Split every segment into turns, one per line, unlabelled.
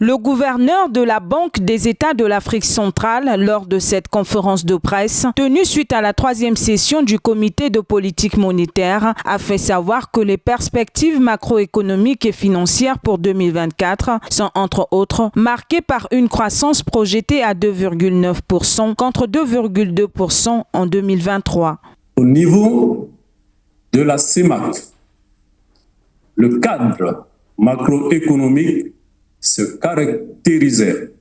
Le gouverneur de la Banque des États de l'Afrique centrale, lors de cette conférence de presse, tenue suite à la 3e session du comité de politique monétaire, a fait savoir que les perspectives macroéconomiques et financières pour 2024 sont entre autres marquées par une croissance projetée à 2,9% contre 2,2% en 2023.
Au niveau de la CEMAC, le cadre macroéconomique se caractérisait,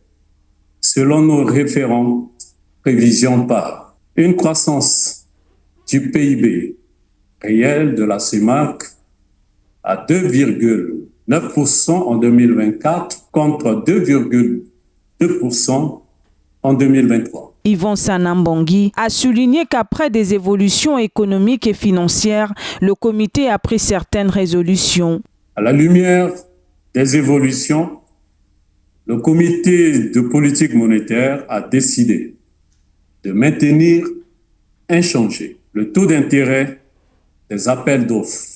selon nos référents prévisions, par une croissance du PIB réel de la CEMAC à 2,9% en 2024 contre 2,2% en 2023.
Yvon Sanambongui a souligné qu'après des évolutions économiques et financières, le comité a pris certaines résolutions.
À la lumière des évolutions, le comité de politique monétaire a décidé de maintenir inchangé le taux d'intérêt des appels d'offres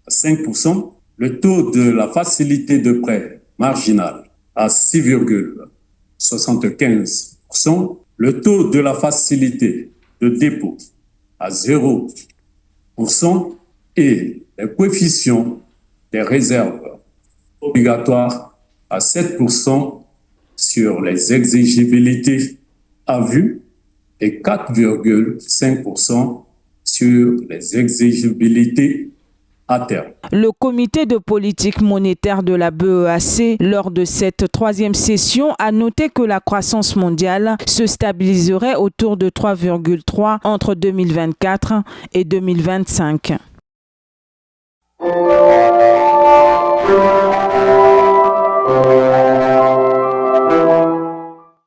à 5%, le taux de la facilité de prêt marginal à 6,75%, le taux de la facilité de dépôt à 0% et les coefficients des réserves obligatoires à 7% sur les exigibilités à vue et 4,5% sur les exigibilités à terme.
Le comité de politique monétaire de la BEAC, lors de cette 3e session, a noté que la croissance mondiale se stabiliserait autour de 3,3 entre 2024 et 2025.